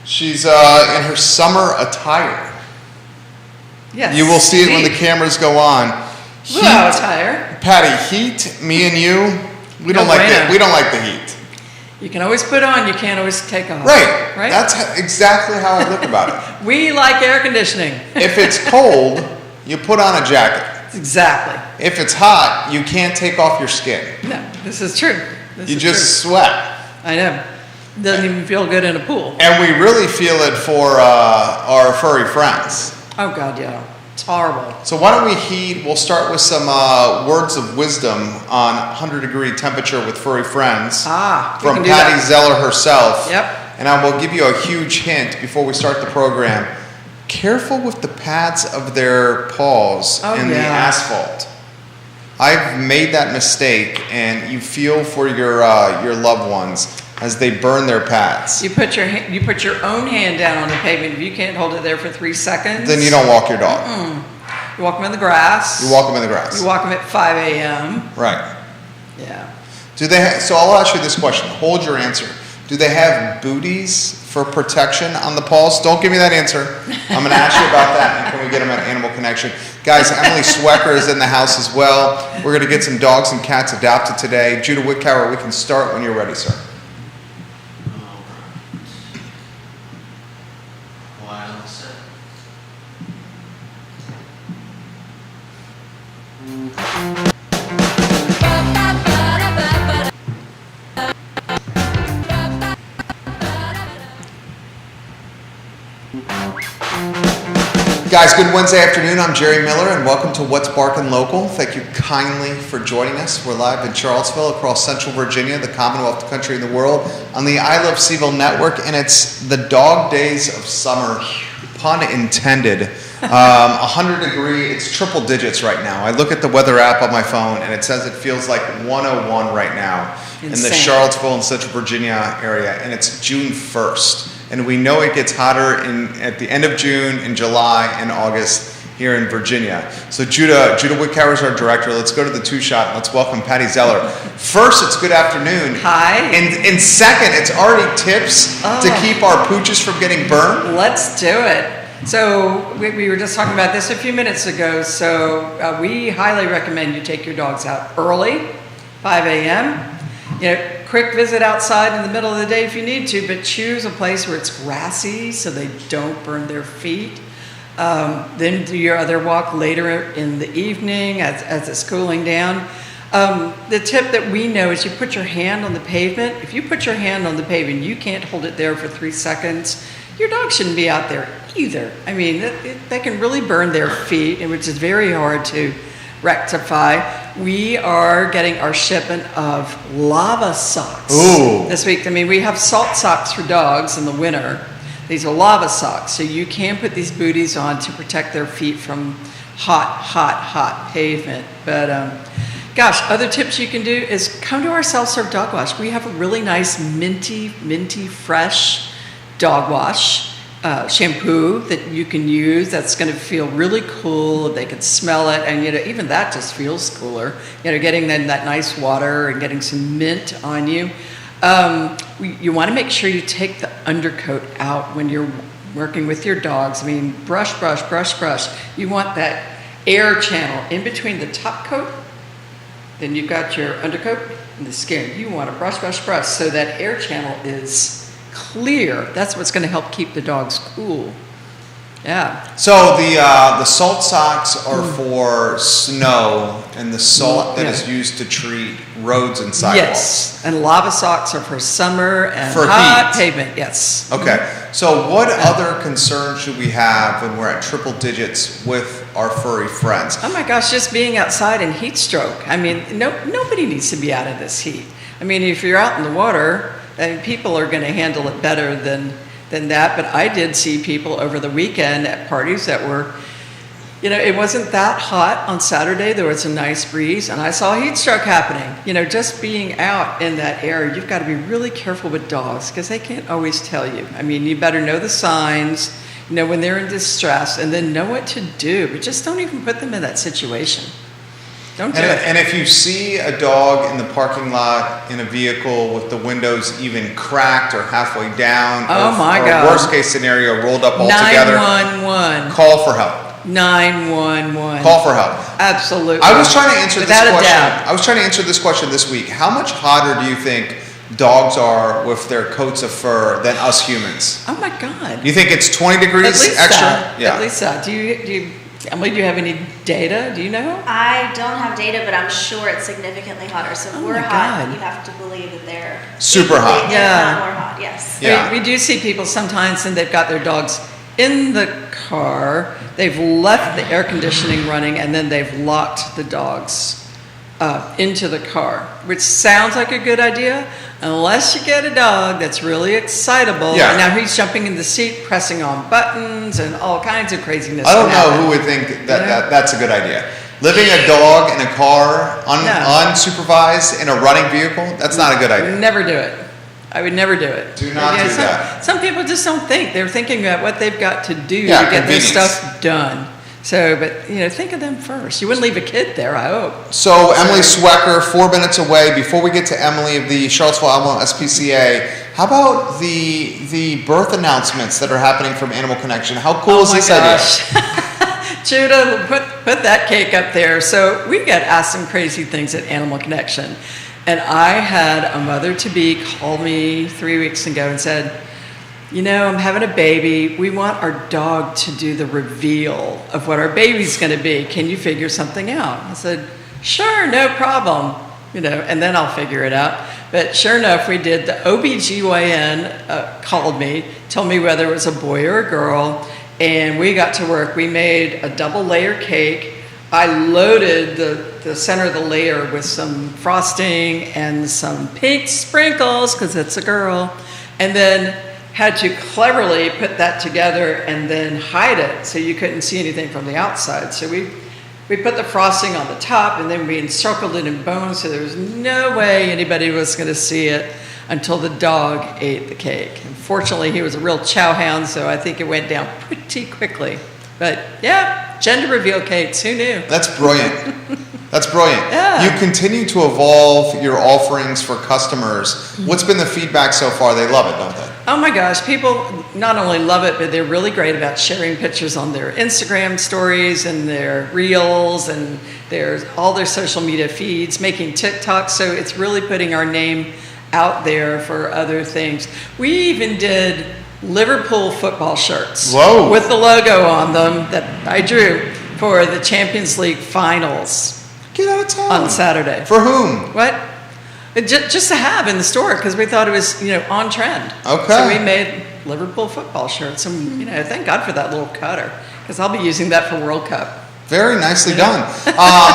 She's in her summer attire. Yes. You will see it when the cameras go on. Blue-out attire. Patty, heat, me and you, we don't like it. We don't like the heat. You can always put on, you can't always take off. Right. Right? That's exactly how I look about it. We like air conditioning. If it's cold, you put on a jacket. Exactly. If it's hot, you can't take off your skin. No, this is true. You just sweat. I know. Doesn't even feel good in a pool. And we really feel it for our furry friends. Oh, God, yeah. It's horrible. So why don't we heat? We'll start with some words of wisdom on 100-degree temperature with furry friends. From Patty Zeller herself. Yep. And I will give you a huge hint before we start the program. Careful with the pads of their paws in the asphalt. I've made that mistake, and you feel for your loved ones as they burn their pads. You put your own hand down on the pavement. If you can't hold it there for 3 seconds, then you don't walk your dog. You walk them in the grass. You walk them in the grass. You walk them at 5 a.m. Right. Yeah. So I'll ask you this question. Hold your answer. Do they have booties for protection on the paws? Don't give me that answer. I'm going to ask you about that, and can we get them at Animal Connection? Guys, Emily Swecker is in the house as well. We're going to get some dogs and cats adopted today. Judah Whitcower, we can start when you're ready, sir. Guys, good Wednesday afternoon. I'm Jerry Miller, and welcome to What's Barkin' Local. Thank you kindly for joining us. We're live in Charlottesville, across Central Virginia, the Commonwealth, the country, and the world, on the I Love CVille network, and it's the dog days of summer, pun intended. 100-degree, it's triple digits right now. I look at the weather app on my phone, and it says it feels like 101 right now in the Charlottesville and Central Virginia area, and it's June 1st. And we know it gets hotter at the end of June, in July, and August here in Virginia. So Judah Whitcower is our director. Let's go to the two-shot and let's welcome Patty Zeller. First, it's good afternoon. Hi. And second, it's already tips to keep our pooches from getting burned. Let's do it. So we were just talking about this a few minutes ago. So we highly recommend you take your dogs out early, 5 a.m. Quick visit outside in the middle of the day if you need to, but choose a place where it's grassy so they don't burn their feet. Then do your other walk later in the evening as it's cooling down. The tip that we know is you put your hand on the pavement. If you put your hand on the pavement, you can't hold it there for 3 seconds. Your dog shouldn't be out there either. I mean, they can really burn their feet, which is very hard to rectify. We are getting our shipment of lava socks this week. I mean, we have salt socks for dogs in the winter. These are lava socks, so you can put these booties on to protect their feet from hot pavement. But gosh, other tips you can do is come to our self-serve dog wash. We have a really nice minty fresh dog wash shampoo that you can use that's going to feel really cool. They can smell it, and even that just feels cooler. Getting that nice water and getting some mint on you. You want to make sure you take the undercoat out when you're working with your dogs. I mean, brush. You want that air channel in between the top coat. Then you've got your undercoat and the skin. You want to brush so that air channel is clear. That's what's going to help keep the dogs cool. Yeah. So the salt socks are for snow and the salt that is used to treat roads and sidewalks. Yes. And lava socks are for summer and for hot heat. pavement. Yes. Okay. So what other concerns should we have when we're at triple digits with our furry friends? Oh my gosh, just being outside in heat stroke. I mean, nobody needs to be out of this heat. I mean, if you're out in the water, people are going to handle it better than that. But I did see people over the weekend at parties that were, it wasn't that hot on Saturday. There was a nice breeze, and I saw heat stroke happening. Just being out in that area, you've got to be really careful with dogs because they can't always tell you. I mean, you better know the signs, know when they're in distress, and then know what to do. But just don't even put them in that situation. Don't do it. And if you see a dog in the parking lot in a vehicle with the windows even cracked or halfway down, Oh my or God. worst case scenario, rolled up all together, 911. call for help. 911. Call for help. Absolutely. I was trying to answer this Without a question. doubt. I was trying to answer this question this week. How much hotter do you think dogs are with their coats of fur than us humans? Oh my God. You think it's 20 At degrees least extra? that. Yeah. At least that. Emily, do you have any data? Do you know? I don't have data, but I'm sure it's significantly hotter. So if Oh we're my hot, God. you have to believe that they're Super hot. if Yeah. not more hot. Yes. Yeah. We do see people sometimes, and they've got their dogs in the car. They've left the air conditioning running, and then they've locked the dogs into the car, which sounds like a good idea, unless you get a dog that's really excitable. Yeah. And now he's jumping in the seat, pressing on buttons, and all kinds of craziness. I don't can know happen. who would think that, Yeah. that's a good idea. Living a dog in a car, No. unsupervised, in a running vehicle, that's not a good I would idea. never do it. I would never do it. Do not do some, that. Some people just don't think. They're thinking about what they've got to do Yeah, to get their convenience. stuff done. So, but think of them first. You wouldn't leave a kid there, I hope. So Emily Swecker, 4 minutes away. Before we get to Emily of the Charlottesville Alamo SPCA, how about the birth announcements that are happening from Animal Connection? How cool is this idea? Judah, put that cake up there. So we got asked some crazy things at Animal Connection. And I had a mother-to-be call me 3 weeks ago and said, I'm having a baby. We want our dog to do the reveal of what our baby's going to be. Can you figure something out? I said, sure, no problem. And then I'll figure it out. But sure enough, we did. The OBGYN called me, told me whether it was a boy or a girl, and we got to work. We made a double layer cake. I loaded the center of the layer with some frosting and some pink sprinkles, because it's a girl, and then had to cleverly put that together and then hide it so you couldn't see anything from the outside. So we put the frosting on the top, and then we encircled it in bone, so there was no way anybody was going to see it until the dog ate the cake. And fortunately, he was a real chow hound, so I think it went down pretty quickly. But yeah, gender reveal cakes, who knew? That's brilliant. That's brilliant. Yeah. You continue to evolve your offerings for customers. What's been the feedback so far? They love it, don't they? Oh my gosh, people not only love it, but they're really great about sharing pictures on their Instagram stories and their reels and all their social media feeds, making TikToks. So it's really putting our name out there for other things. We even did Liverpool football shirts. Whoa. With the logo on them that I drew for the Champions League finals Get out of town. on Saturday. For whom? What? Just to have in the store, because we thought it was, on trend. Okay. So we made Liverpool football shirts, and thank God for that little cutter, because I'll be using that for World Cup. Very nicely done.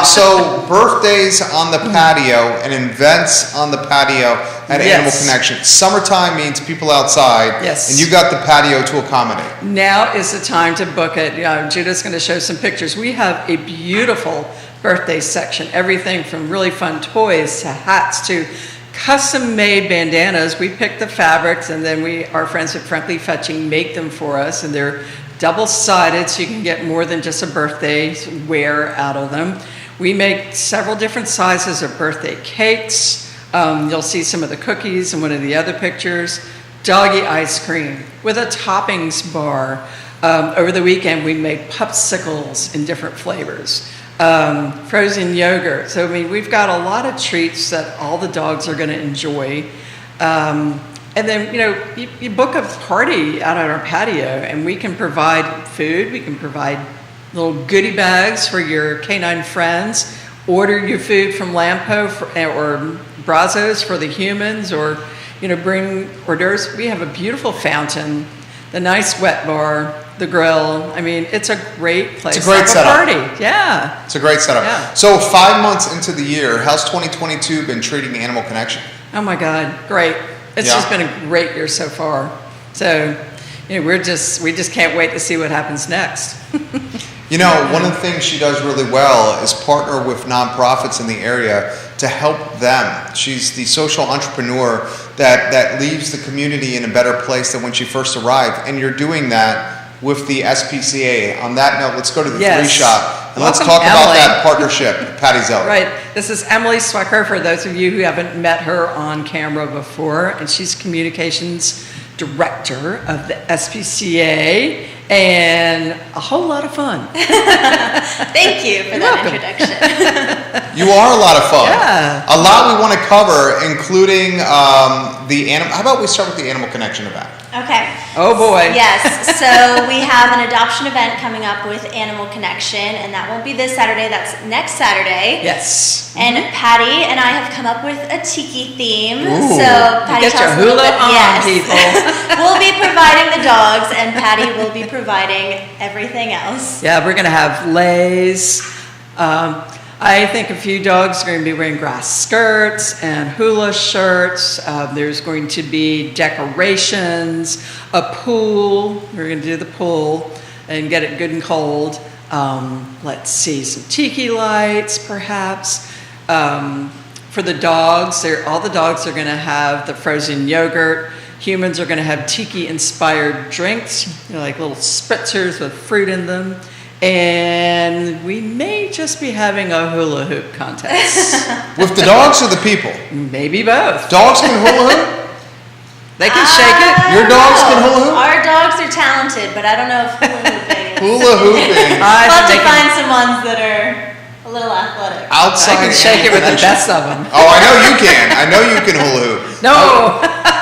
So birthdays on the patio and events on the patio at Yes. Animal Connection. Summertime means people outside. Yes. And you got the patio to accommodate. Now is the time to book it. Judah's going to show some pictures. We have a beautiful birthday section, everything from really fun toys to hats to custom-made bandanas. We pick the fabrics, and then our friends at Frankly Fetching make them for us, and they're double-sided, so you can get more than just a birthday wear out of them. We make several different sizes of birthday cakes. You'll see some of the cookies in one of the other pictures. Doggy ice cream with a toppings bar. Over the weekend, we made popsicles in different flavors. Frozen yogurt. So, we've got a lot of treats that all the dogs are going to enjoy. And then, you book a party out on our patio, and we can provide food. We can provide little goodie bags for your canine friends. Order your food from Lampo or Brazos for the humans, or, bring hors d'oeuvres. We have a beautiful fountain, the nice wet bar, the grill. It's a great place. It's a great to have setup. a party. Yeah. It's a great setup. Yeah. So 5 months into the year, how's 2022 been treating Animal Connection? Oh my God, great. It's Yeah. just been a great year so far. So, we just can't wait to see what happens next. One of the things she does really well is partner with nonprofits in the area to help them. She's the social entrepreneur that leaves the community in a better place than when she first arrived. And you're doing that with the SPCA. On that note, let's go to the Yes. three shot and let's Welcome, talk about Emily. that partnership, Patty Zeller. Right. This is Emily Swecker, for those of you who haven't met her on camera before, and she's communications director of the SPCA, and a whole lot of fun. Thank you for You're that welcome. introduction. You are a lot of fun. Yeah. A lot we want to cover, including the animal. How about we start with the Animal Connection event? Okay. Oh, boy. Yes, so we have an adoption event coming up with Animal Connection, and that won't be this Saturday, that's next Saturday. Yes. And Patty and I have come up with a tiki theme. Ooh. So Patty, Get tell your us a little hula bit. on, Yes. people. We'll be providing the dogs, and Patty will be providing everything else. Yeah, we're going to have leis. I think a few dogs are going to be wearing grass skirts and hula shirts. There's going to be decorations, a pool. We're going to do the pool and get it good and cold. Let's see, some tiki lights, perhaps. For the dogs, all the dogs are going to have the frozen yogurt. Humans are going to have tiki-inspired drinks, like little spritzers with fruit in them. And we may just be having a hula hoop contest. With the dogs or the people? Maybe both. Dogs can hula hoop? They can shake it. Your dogs can hula hoop? Our dogs are talented, but I don't know if hula hooping is. Hula hooping. I We'll have think to they find some ones that are a little athletic. Outside I can shake it with the Animal best of them. Connection. Oh, I know you can. I know you can hula hoop. No,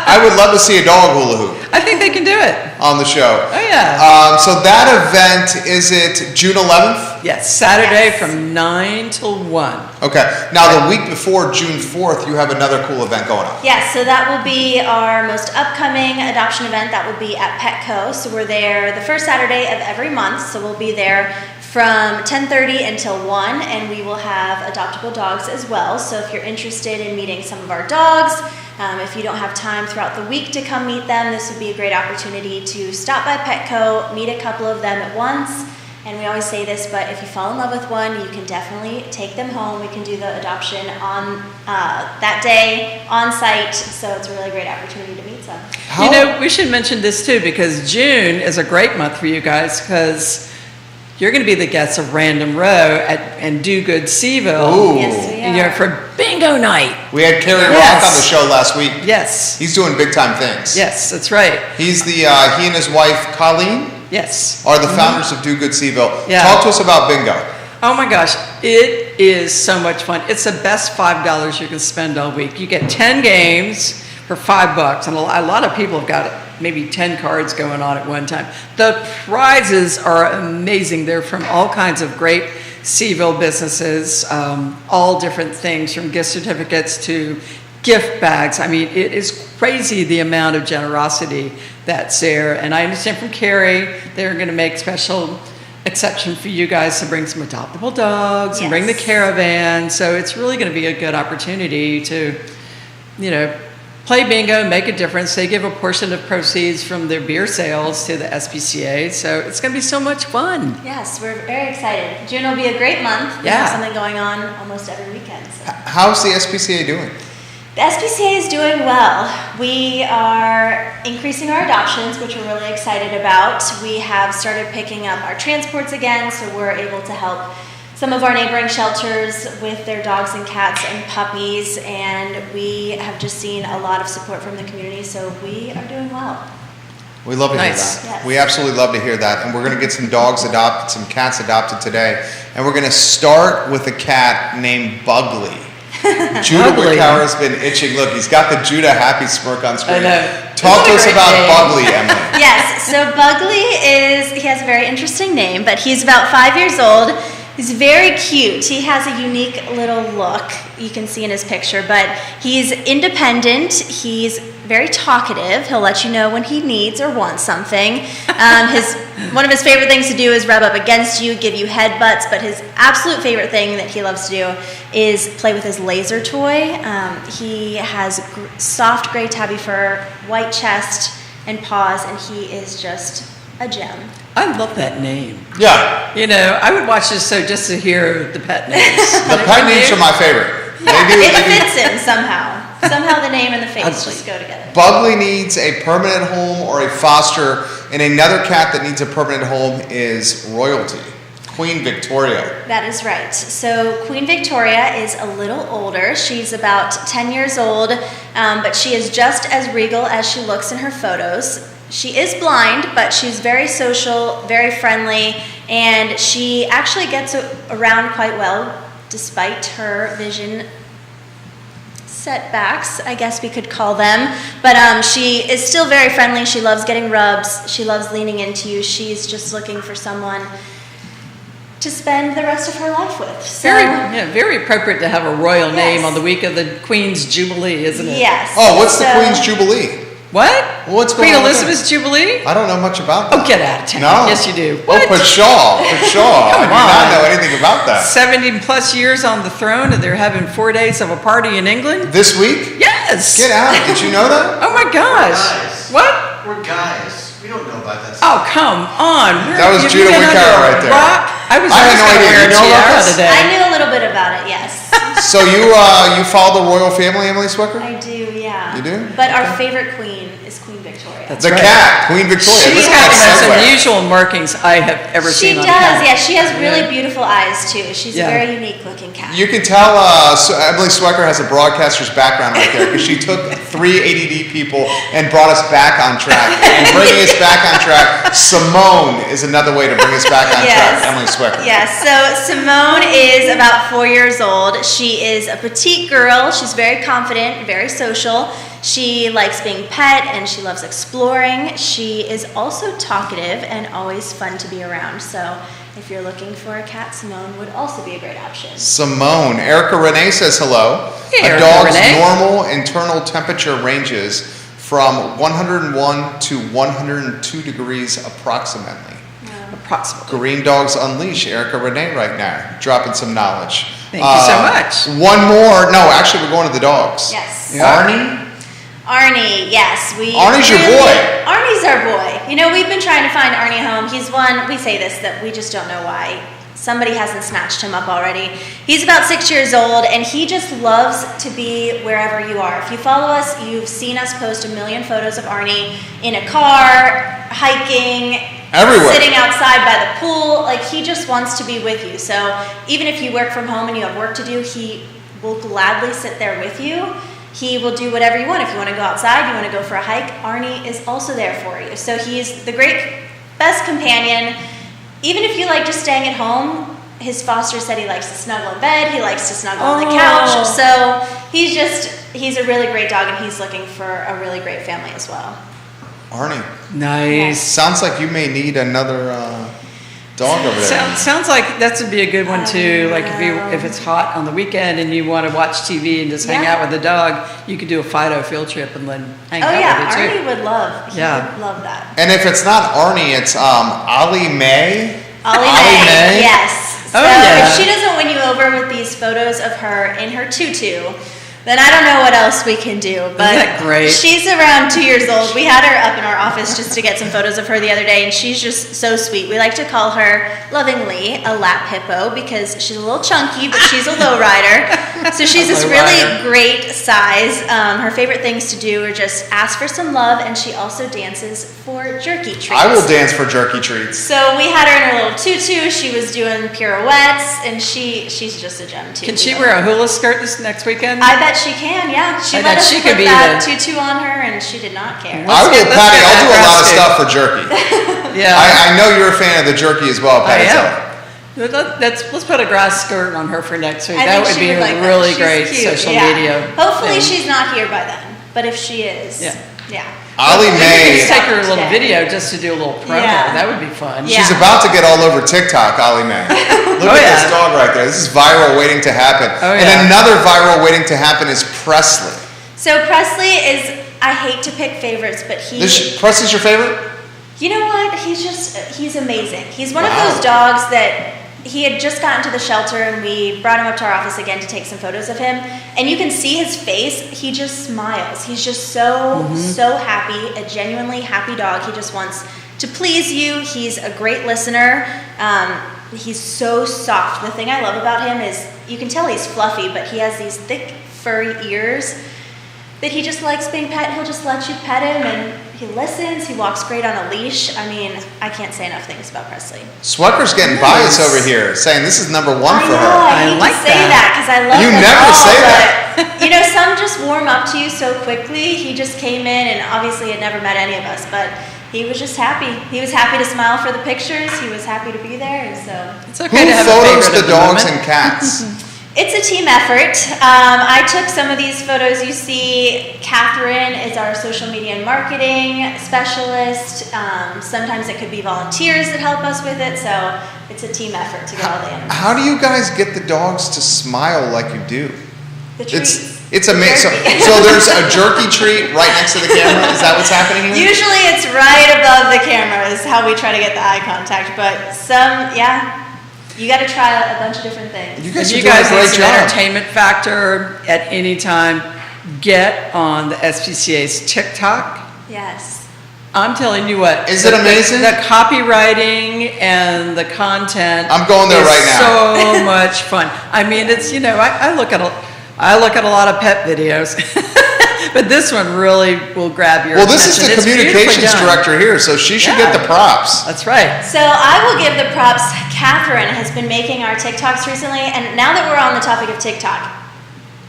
I would love to see a dog hula hoop I think they can do it. on the show. Oh, yeah. So that event, is it June 11th? Yes, Saturday Yes. from 9 till 1. Okay. Now, the week before June 4th, you have another cool event going on. Yes, so that will be our most upcoming adoption event. That will be at Petco. So we're there the first Saturday of every month. So we'll be there from 10:30 until 1, and we will have adoptable dogs as well. So if you're interested in meeting some of our dogs, if you don't have time throughout the week to come meet them, this would be a great opportunity to stop by Petco, meet a couple of them at once. And we always say this, but if you fall in love with one, you can definitely take them home. We can do the adoption on that day on site, so it's a really great opportunity to meet them. You know, we should mention this too, because June is a great month for you guys, because you're going to be the guests of Random Row and Do Good Seaville. Ooh. Yes, we And you're are. for bingo night. We had Kerry Yes. Rock on the show last week. Yes. He's doing big time things. Yes, that's right. He's the he and his wife Colleen Yes. are the founders of Do Good Seaville. Yeah. Talk to us about bingo. Oh my gosh, it is so much fun. It's the best $5 you can spend all week. You get 10 games for $5, and a lot of people have got maybe 10 cards going on at one time. The prizes are amazing. They're from all kinds of great Seaville businesses, all different things, from gift certificates to gift bags. I mean, it is crazy the amount of generosity that's there. And I understand from Carrie, they're going to make special exception for you guys to bring some adoptable dogs and bring the Yes. caravan. So it's really going to be a good opportunity to, play bingo, make a difference. They give a portion of proceeds from their beer sales to the SPCA. So it's going to be so much fun. Yes, we're very excited. June will be a great month. We Yeah. have something going on almost every weekend. So. How's the SPCA doing? The SPCA is doing well. We are increasing our adoptions, which we're really excited about. We have started picking up our transports again, so we're able to help some of our neighboring shelters with their dogs and cats and puppies, and we have just seen a lot of support from the community, so we are doing well. We love to hear Nice. that. Yes. We absolutely love to hear that. And we're going to get some dogs adopted, some cats adopted today. And we're going to start with a cat named Bugley. Judah Bugley. Wickower has been itching. Look, he's got the Judah happy smirk on screen. I know. Talk to It's us a great about name. Bugley, Emily. Yes, so Bugley he has a very interesting name, but he's about 5 years old. He's very cute. He has a unique little look, you can see in his picture, but he's independent. He's very talkative. He'll let you know when he needs or wants something. One of his favorite things to do is rub up against you, give you headbutts, but his absolute favorite thing that he loves to do is play with his laser toy. He has soft gray tabby fur, white chest and paws, and he is just a gem. I love that name. Yeah, I would watch this show just to hear the pet names. the pet names are my favorite. Yeah, They do- it they do- fits in somehow. Somehow the name and the face Ugly. just go together. Bugley needs a permanent home or a foster And another cat that needs a permanent home is Royalty, Queen Victoria. That is right. So Queen Victoria is a little older. She's about 10 years old, but she is just as regal as she looks in her photos. She is blind, but she's very social, very friendly, and she actually gets around quite well despite her vision setbacks, I guess we could call them. But she is still very friendly. She loves getting rubs. She loves leaning into you. She's just looking for someone to spend the rest of her life with. So, very appropriate to have a royal name Yes. on the week of the Queen's Jubilee, isn't it? yes. Oh, what's the So- Queen's Jubilee? What? What's going Queen on with Elizabeth's Jubilee? I don't know much about that. Oh, get out of town. No. Yes, you do. Oh, Pshaw. I do not on. know anything about that. 70 plus years on the throne, and they're having 4 days of a party in England? This week? Yes! Get out. Did you know that? Oh my gosh. Guys. What? We're guys. We don't know about that. Oh, come on. That was You've Judah been Wicara under a right there. rock. I was I had just no gonna idea. wear You a know about tiara this? today. I knew a little bit about it, yes. So you follow the royal family, Emily Swicker? I do, yeah. You do? But our favorite queen is Queen Victoria. That's The right. cat, Queen Victoria. She's Listen to got the that most segue. unusual markings I have ever She seen on does, a cat. yeah. She has really beautiful eyes, too. She's Yeah. a very unique looking cat. You can tell Emily Swecker has a broadcaster's background right there because she took 3 ADD people and brought us back on track. And bringing us back on track, Simone is another way to bring us back on Yes. track. Emily Swecker. Yes, so Simone is about 4 years old. She is a petite girl. She's very confident, very social. She likes being pet and she loves exploring. She is also talkative and always fun to be around. So if you're looking for a cat, Simone would also be a great option. Simone. Erica Renee says hello. Hey, a Erica dog's Renee. normal internal temperature ranges from 101 to 102 degrees approximately. Approximately. Green Dogs Unleash, Erica Renee right now, dropping some knowledge. Thank you so much. One more. No, actually, we're going to the dogs. Yes. Arnie? Arnie, yes. Arnie's your boy. Arnie's our boy. You know, we've been trying to find Arnie a home. He's one, we say this, that we just don't know why. Somebody hasn't snatched him up already. He's about 6 years old, and he just loves to be wherever you are. If you follow us, you've seen us post a million photos of Arnie in a car, hiking, Everywhere. sitting outside by the pool. Like, he just wants to be with you. So even if you work from home and you have work to do, he will gladly sit there with you. He will do whatever you want. If you want to go outside, you want to go for a hike, Arnie is also there for you. So he's the best companion. Even if you like just staying at home, his foster said he likes to snuggle in bed, he likes to snuggle on the couch. So he's a really great dog, and he's looking for a really great family as well. Arnie. Nice. Sounds like you may need another dog over there. Sounds like that would be a good one too. Like if it's hot on the weekend and you want to watch TV and just hang Yeah. out with the dog, you could do a Fido field trip and then hang Oh out yeah, with it too. Arnie would love. He Yeah. would love that. And if it's not Arnie, it's Ollie Mae. Ollie Ollie Mae, Mae? yes. Oh, So yeah. if she doesn't win you over with these photos of her in her tutu, then I don't know what else we can do. But that great? She's around 2 years old. We had her up in our office just to get some photos of her the other day, and she's just so sweet. We like to call her lovingly a lap hippo because she's a little chunky, but she's a low rider. So she's this low really rider. great size. Her favorite things to do are just ask for some love, and she also dances for jerky treats. I will dance for jerky treats. So we had her in her little tutu. She was doing pirouettes, and she's just a gem too. Can she wear a hula skirt this next weekend? I bet she can. Yeah, she I let bet us she put could be that the- tutu on her, and she did not care. Let's I will, get- let's Patty. get I'll do a that lot of dress stuff for jerky. yeah. I know you're a fan of the jerky as well, I Patty. am. Let's put a grass skirt on her for next week. I that think would she be would a like that. really She's great cute, social yeah. media. Hopefully, thing. she's not here by then. But if she is, Yeah. yeah. Ollie We Mae. could just take her a little Today. video just to do a little promo. Yeah. That would be fun. Yeah. She's about to get all over TikTok, Ollie Mae. Look Oh, at yeah. this dog right there. This is viral waiting to happen. Oh, And yeah. another viral waiting to happen is Presley. So Presley is. I hate to pick favorites, but Presley's your favorite? You know what? He's amazing. He's one Wow. of those dogs that he had just gotten to the shelter, and we brought him up to our office again to take some photos of him. And you can see his face. He just smiles. He's just so happy, a genuinely happy dog. He just wants to please you. He's a great listener. He's so soft. The thing I love about him is you can tell he's fluffy, but he has these thick, furry ears that he just likes being pet. He'll just let you pet him, and he listens. He walks great on a leash. I mean, I can't say enough things about Presley. Swecker's getting biased over here, saying this is number one for I know, her. I I hate like to say that. that because I love You them never all, say but, you know, some just warm up to you so quickly. He just came in and obviously had never met any of us, but he was just happy. He was happy to smile for the pictures. He was happy to be there, and so It's okay Who to have a photos favorite the at dogs moment. and cats? it's a team effort. I took some of these photos. You see, Catherine is our social media and marketing specialist. Sometimes it could be volunteers that help us with it, so it's a team effort to get all the animals. How do you guys get the dogs to smile like you do? The treats. It's amazing. Jerky. So there's a jerky treat right next to the camera. Is that what's happening here? Usually it's right above the camera is how we try to get the eye contact, but you got to try a bunch of different things. You If guys are you doing guys a need great some job. entertainment factor at any time, get on the SPCA's TikTok. Yes. I'm telling you what. Is it amazing? The copywriting and the content. I'm going there is right now. So much fun. I mean, it's, you know, I look at a lot of pet videos, but this one really will grab your Well, attention. this is the It's beautifully communications done. director here, so she should Yeah. get the props. That's right. So I will give the props. Catherine has been making our TikToks recently, and now that we're on the topic of TikTok,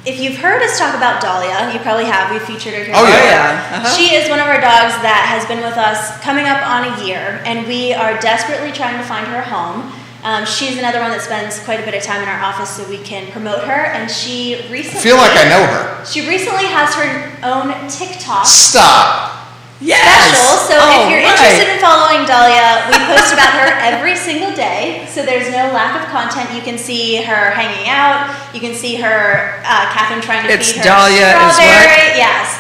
if you've heard us talk about Dahlia, you probably have. We featured her here. Oh, Oh, yeah. yeah. Uh-huh. She is one of our dogs that has been with us coming up on a year, and we are desperately trying to find her a home. She's another one that spends quite a bit of time in our office so we can promote her, and she I recently... feel like I know her. She recently has her own TikTok Stop. Yes. special, so if Oh, you're right. interested in following Dahlia, we post about her every single day, so there's no lack of content. You can see her hanging out, you can see her, Catherine trying to It's feed her Dahlia is strawberry. Yes.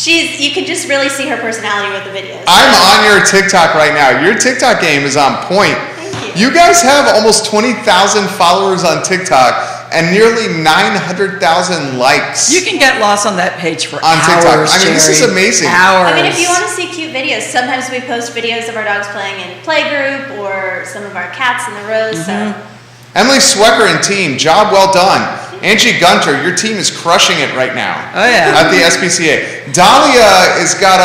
You can just really see her personality with the videos. I'm on your TikTok right now. Your TikTok game is on point. Thank you. You guys have almost 20,000 followers on TikTok and nearly 900,000 likes. You can get lost on that page for On hours, TikTok. I mean, this is Jerry. amazing. Hours. I mean, if you want to see cute videos, sometimes we post videos of our dogs playing in playgroup or some of our cats in the rows, so... Emily Swecker and team, job well done. Angie Gunter, your team is crushing it right now. Oh, yeah. At the SPCA. Dahlia has got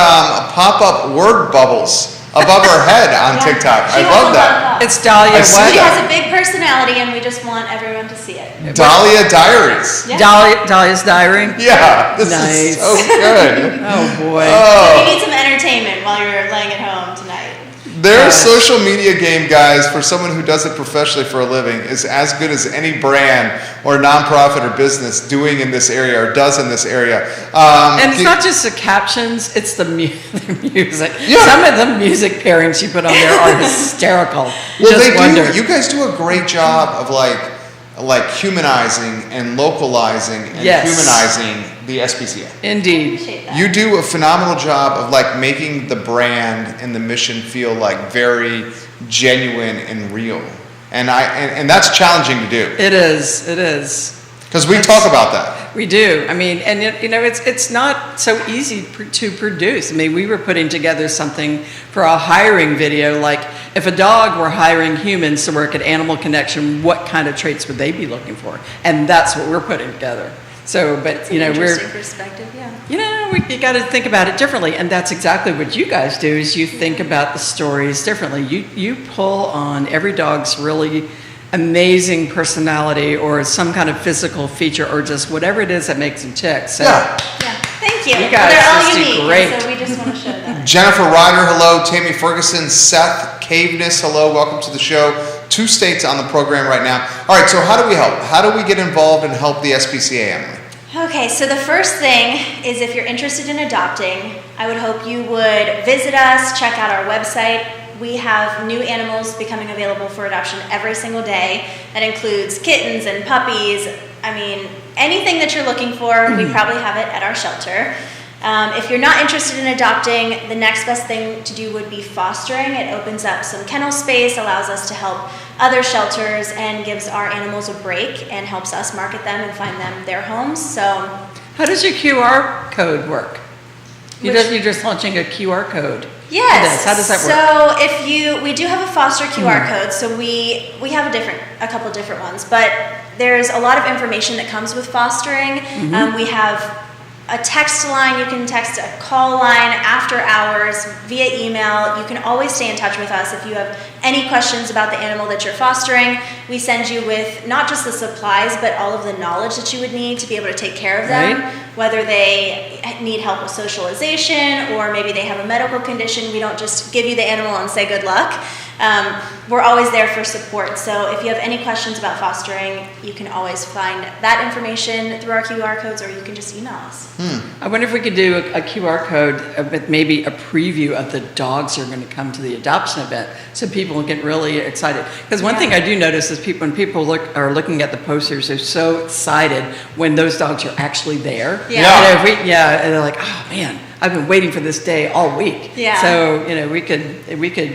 pop-up word bubbles above her head on Yeah. TikTok. She I has love a lot that. of thoughts. It's Dahlia I see what? She that. has a big personality, and we just want everyone to see it. Dahlia Diaries. Yeah. Dahlia's diary. Yeah, this Nice. is so good. Oh boy. So Oh. you need some entertainment while you're laying at home tonight. Their Gosh. social media game, guys, for someone who does it professionally for a living, is as good as any brand or nonprofit or business doing in this area or does in this area. And it's not just the captions; it's the, the music. Yeah. Some of the music pairings you put on there are hysterical. You Well, just they wonder. do. You guys do a great job of like humanizing and localizing and Yes. humanizing the SPCA. Indeed. Appreciate that. You do a phenomenal job of like making the brand and the mission feel like very genuine and real. And that's challenging to do It is. It is. because we talk about that. We do. I mean, and you know, it's not so easy to produce. I mean, we were putting together something for a hiring video, like if a dog were hiring humans to work at Animal Connection, what kind of traits would they be looking for? And that's what we're putting together. So, but It's an you know, interesting perspective, yeah. you know, you got to think about it differently, and that's exactly what you guys do. Is you think about the stories differently. You pull on every dog's really amazing personality or some kind of physical feature or just whatever it is that makes them tick. So Yeah. Yeah, thank you. You guys They're all just do unique, great. and so we just want to show that. Jennifer Ryder, hello. Tammy Ferguson, Seth Caveness, hello. Welcome to the show. 2 states on the program right now. All right, so how do we help? How do we get involved and help the SPCA, Emily? Okay, so the first thing is if you're interested in adopting, I would hope you would visit us, check out our website. We have new animals becoming available for adoption every single day. That includes kittens and puppies. I mean, anything that you're looking for, we probably have it at our shelter. If you're not interested in adopting, the next best thing to do would be fostering. It opens up some kennel space, allows us to help other shelters, and gives our animals a break and helps us market them and find them their homes. So how does your QR code work? You're just launching a QR code. yes. How does that work? So we do have a foster QR code. So we have a couple different ones, but there's a lot of information that comes with fostering. We have a text line, you can text a call line after hours, via email. You can always stay in touch with us if you have any questions about the animal that you're fostering. We send you with not just the supplies, but all of the knowledge that you would need to be able to take care of them, Right. whether they need help with socialization or maybe they have a medical condition. We don't just give you the animal and say good luck. We're always there for support. So if you have any questions about fostering, you can always find that information through our QR codes, or you can just email us. I wonder if we could do a QR code with maybe a preview of the dogs that are going to come to the adoption event, so people will get really excited. Because one thing I do notice is when people are looking at the posters, they're so excited when those dogs are actually there. Yeah. Yeah. You know, and they're like, oh man, I've been waiting for this day all week. Yeah. So we could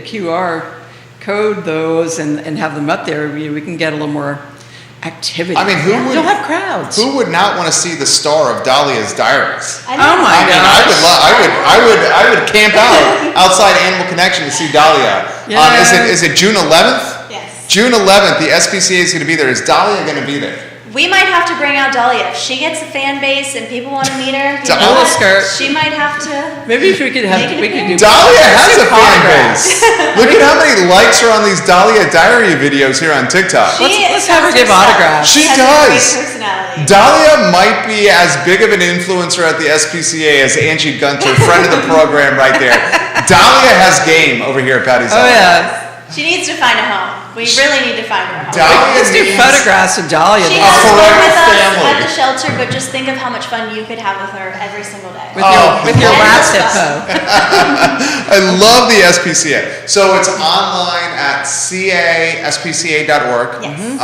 QR code those and have them up there. We can get a little more activity. I mean, who would- You'll have crowds. Who would not want to see the star of Dahlia's Diaries? I Oh know. my I mean, gosh. I would camp out outside Animal Connection to see Dahlia. Yeah. Is it June 11th? Yes. June 11th, the SPCA is going to be there. Is Dahlia going to be there? We might have to bring out Dahlia. If she gets a fan base and people want to meet her, you know Dahlia what? skirt. She might have to. Maybe if we could have, Make it we could do. Dahlia has a fan Autographs. base. Look at how many likes are on these Dahlia Diary videos here on TikTok. Let's have her sells give herself. autographs. She has does. a great personality. Dahlia might be as big of an influencer at the SPCA as Angie Gunter, friend of the program right there. Dahlia has game over here at Patty's Oh House. yeah. She needs to find a home. We really need to find her a home. Dahlia Let's do needs- photographs of Dahlia. She A has forever fun with us family. at the shelter, but just think of how much fun you could have with her every single day. with Oh. your And lap her hippo. I love the SPCA. So it's online at caspca.org. Yes.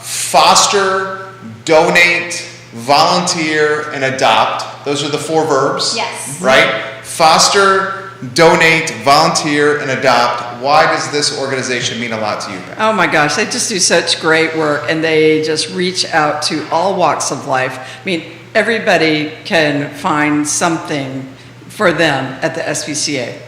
Foster, donate, volunteer, and adopt. Those are the 4 verbs. Yes. Right? Foster, donate, volunteer, and adopt. Why does this organization mean a lot to you, Pat? Oh my gosh, they just do such great work, and they just reach out to all walks of life. I mean, everybody can find something for them at the SPCA,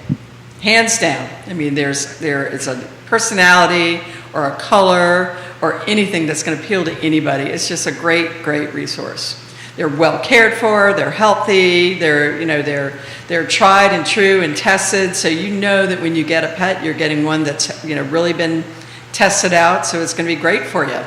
hands down. I mean, there is a personality or a color or anything that's going to appeal to anybody. It's just a great, great resource. They're well cared for. They're healthy. They're tried and true and tested. So you know that when you get a pet, you're getting one that's really been tested out. So it's going to be great for you,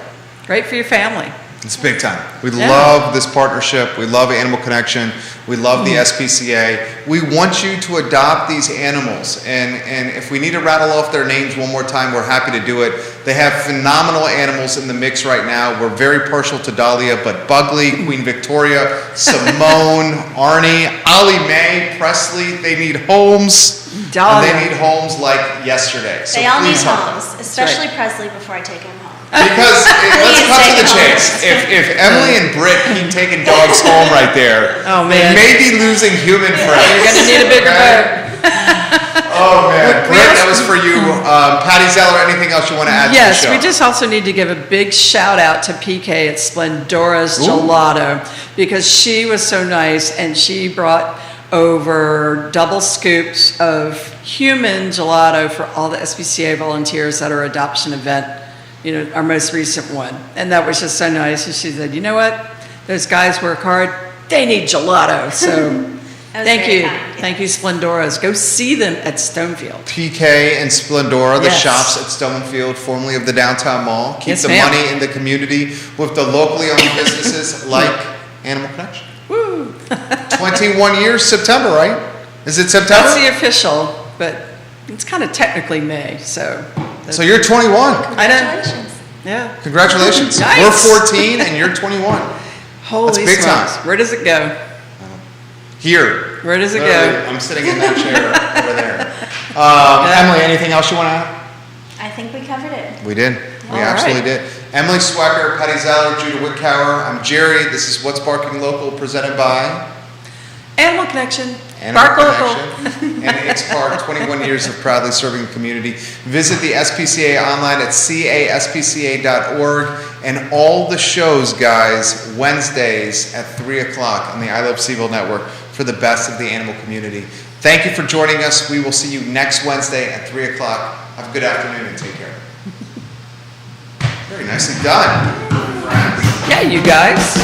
great for your family. It's big time. We Yeah. love this partnership. We love Animal Connection. We love the SPCA. We want you to adopt these animals. And if we need to rattle off their names one more time, we're happy to do it. They have phenomenal animals in the mix right now. We're very partial to Dahlia, but Bugley, Queen Victoria, Simone, Arnie, Ollie Mae, Presley, they need homes. Dahlia. And they need homes like yesterday. So They all need please help them. homes, especially Presley before I take him home. Because let's Please cut to take the it chase. home. If Emily and Britt keep taking dogs home right there, Oh, they man. may be losing human friends. You're going to need a bigger Okay? boat. Oh man, We Britt, also- that was for you. Patty Zeller, anything else you want to add Yes, to the show? we just also need to give a big shout out to PK at Splendora's Ooh. Gelato, because she was so nice and she brought over double scoops of human gelato for all the SPCA volunteers at our adoption event, our most recent one. And that was just so nice. And she said, you know what? Those guys work hard. They need gelato. So That was thank very you. kind, yeah. Thank you, Splendora's. Go see them at Stonefield. PK and Splendora, the Yes. shops at Stonefield, formerly of the Downtown Mall. Keep Yes, the ma'am. money in the community with the locally owned businesses like Animal Connection. Woo! 21 years, September, right? Is it September? That's the official, but it's kind of technically May, so. So you're 21. I know. Congratulations. Yeah. Congratulations. Nice. We're 14 and you're 21. Holy big smokes. time. Where does it go? Here. Where does it Literally, go? I'm sitting in that chair over there. Yeah. Emily, anything else you want to add? I think we covered it. We did. We All absolutely right. did. Emily Swecker, Patty Zeller, Judah Whitcower. I'm Jerry. This is What's Barking Local, presented by Animal Connection. Animal Bark Local. Connection and Ix Park, 21 years of proudly serving the community. Visit the SPCA online at caspca.org, and all the shows, guys, Wednesdays at 3 o'clock on the I Love Seville Network for the best of the animal community. Thank you for joining us. We will see you next Wednesday at 3 o'clock. Have a good afternoon and take care. Very nicely done. Yeah, you guys.